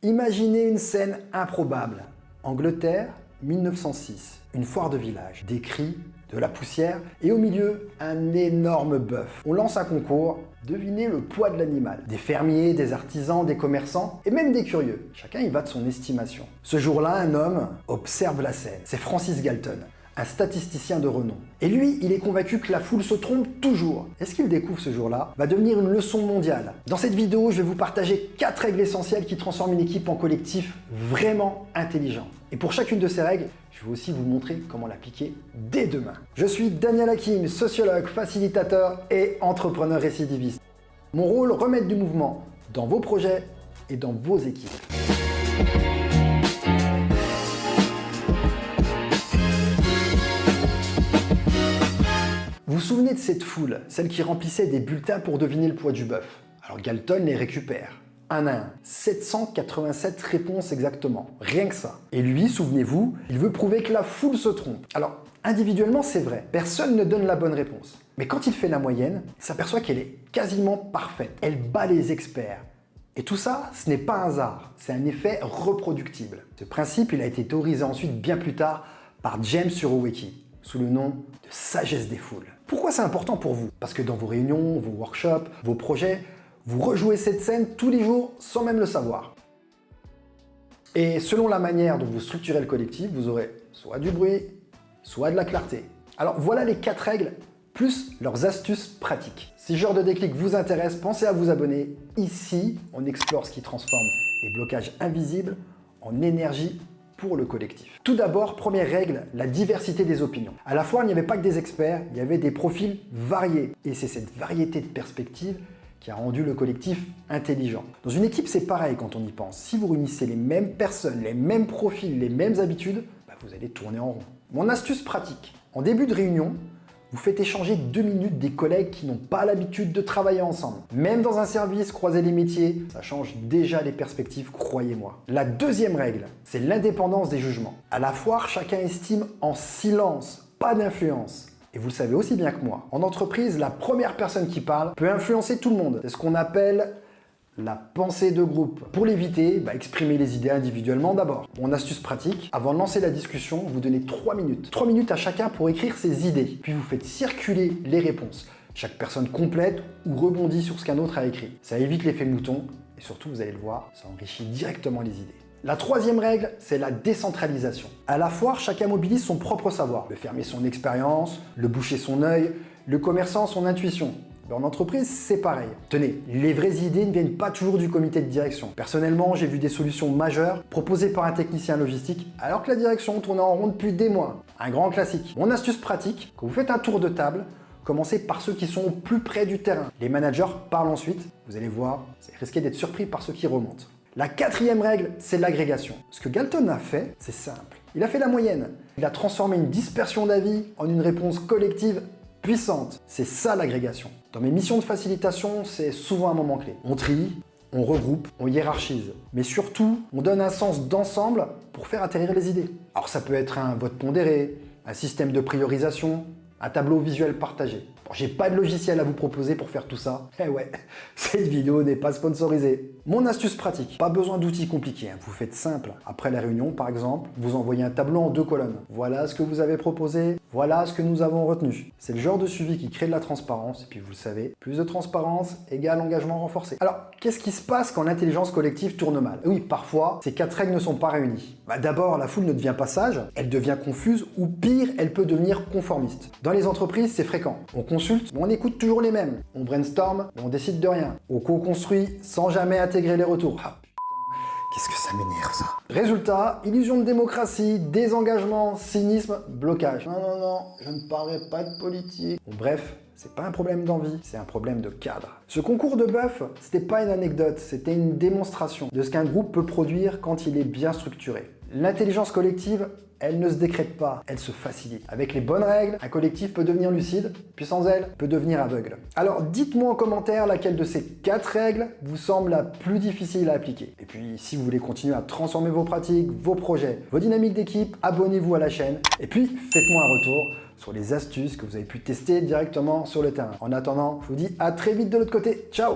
Imaginez une scène improbable. Angleterre, 1906. Une foire de village. Des cris, de la poussière et au milieu, un énorme bœuf. On lance un concours. Devinez le poids de l'animal. Des fermiers, des artisans, des commerçants et même des curieux. Chacun y va de son estimation. Ce jour-là, un homme observe la scène. C'est Francis Galton, un statisticien de renom. Et lui, il est convaincu que la foule se trompe toujours. Et ce qu'il découvre ce jour-là va devenir une leçon mondiale. Dans cette vidéo, je vais vous partager 4 règles essentielles qui transforment une équipe en collectif vraiment intelligent. Et pour chacune de ces règles, je vais aussi vous montrer comment l'appliquer dès demain. Je suis Daniel Hakim, sociologue, facilitateur et entrepreneur récidiviste. Mon rôle, remettre du mouvement dans vos projets et dans vos équipes. Vous vous souvenez de cette foule, celle qui remplissait des bulletins pour deviner le poids du bœuf? Alors Galton les récupère, un à un. 787 réponses exactement, rien que ça. Et lui, souvenez-vous, il veut prouver que la foule se trompe. Alors, individuellement, c'est vrai, personne ne donne la bonne réponse. Mais quand il fait la moyenne, il s'aperçoit qu'elle est quasiment parfaite. Elle bat les experts. Et tout ça, ce n'est pas un hasard, c'est un effet reproductible. Ce principe, il a été théorisé ensuite bien plus tard par James Surowiecki, sous le nom de sagesse des foules. Pourquoi c'est important pour vous? Parce que dans vos réunions, vos workshops, vos projets, vous rejouez cette scène tous les jours sans même le savoir. Et selon la manière dont vous structurez le collectif, vous aurez soit du bruit, soit de la clarté. Alors voilà les 4 règles, plus leurs astuces pratiques. Si ce genre de déclic vous intéresse, pensez à vous abonner. Ici, on explore ce qui transforme les blocages invisibles en énergie pour le collectif. Tout d'abord, première règle, la diversité des opinions. À la fois, il n'y avait pas que des experts, il y avait des profils variés. Et c'est cette variété de perspectives qui a rendu le collectif intelligent. Dans une équipe, c'est pareil quand on y pense. Si vous réunissez les mêmes personnes, les mêmes profils, les mêmes habitudes, vous allez tourner en rond. Mon astuce pratique. En début de réunion, vous faites échanger 2 minutes des collègues qui n'ont pas l'habitude de travailler ensemble. Même dans un service, croiser les métiers, ça change déjà les perspectives, croyez-moi. La deuxième règle, c'est l'indépendance des jugements. À la foire, chacun estime en silence, pas d'influence. Et vous le savez aussi bien que moi. En entreprise, la première personne qui parle peut influencer tout le monde. C'est ce qu'on appelle la pensée de groupe. Pour l'éviter, exprimez les idées individuellement d'abord. Mon astuce pratique, avant de lancer la discussion, vous donnez 3 minutes. 3 minutes à chacun pour écrire ses idées. Puis vous faites circuler les réponses. Chaque personne complète ou rebondit sur ce qu'un autre a écrit. Ça évite l'effet mouton et surtout, vous allez le voir, ça enrichit directement les idées. La troisième règle, c'est la décentralisation. À la foire, chacun mobilise son propre savoir. Le fermier son expérience, le boucher son œil, le commerçant son intuition. En entreprise, c'est pareil. Tenez, les vraies idées ne viennent pas toujours du comité de direction. Personnellement, j'ai vu des solutions majeures proposées par un technicien logistique alors que la direction tournait en rond depuis des mois. Un grand classique. Mon astuce pratique, quand vous faites un tour de table, commencez par ceux qui sont au plus près du terrain. Les managers parlent ensuite. Vous allez voir, c'est risqué d'être surpris par ceux qui remontent. La quatrième règle, c'est l'agrégation. Ce que Galton a fait, c'est simple. Il a fait la moyenne. Il a transformé une dispersion d'avis en une réponse collective puissante. C'est ça l'agrégation. Dans mes missions de facilitation, c'est souvent un moment clé. On trie, on regroupe, on hiérarchise. Mais surtout, on donne un sens d'ensemble pour faire atterrir les idées. Alors ça peut être un vote pondéré, un système de priorisation, un tableau visuel partagé. Bon, j'ai pas de logiciel à vous proposer pour faire tout ça. Eh ouais, cette vidéo n'est pas sponsorisée. Mon astuce pratique, pas besoin d'outils compliqués, vous faites simple. Après la réunion, par exemple, vous envoyez un tableau en 2 colonnes. Voilà ce que vous avez proposé, voilà ce que nous avons retenu. C'est le genre de suivi qui crée de la transparence, et puis vous le savez, plus de transparence égale engagement renforcé. Alors, qu'est-ce qui se passe quand l'intelligence collective tourne mal? Oui, parfois, ces 4 règles ne sont pas réunies. D'abord, la foule ne devient pas sage, elle devient confuse, ou pire, elle peut devenir conformiste. Dans les entreprises, c'est fréquent. On consulte, mais on écoute toujours les mêmes. On brainstorm, mais on décide de rien. On co-construit sans jamais intégrer les retours. Ah putain, qu'est-ce que ça m'énerve ça. Résultat, illusion de démocratie, désengagement, cynisme, blocage. Non, je ne parlerai pas de politique. Bon, bref, c'est pas un problème d'envie, c'est un problème de cadre. Ce concours de bœuf, c'était pas une anecdote, c'était une démonstration de ce qu'un groupe peut produire quand il est bien structuré. L'intelligence collective, elle ne se décrète pas, elle se facilite. Avec les bonnes règles, un collectif peut devenir lucide, puis sans elles, peut devenir aveugle. Alors dites-moi en commentaire laquelle de ces 4 règles vous semble la plus difficile à appliquer. Et puis si vous voulez continuer à transformer vos pratiques, vos projets, vos dynamiques d'équipe, abonnez-vous à la chaîne. Et puis faites-moi un retour sur les astuces que vous avez pu tester directement sur le terrain. En attendant, je vous dis à très vite de l'autre côté. Ciao!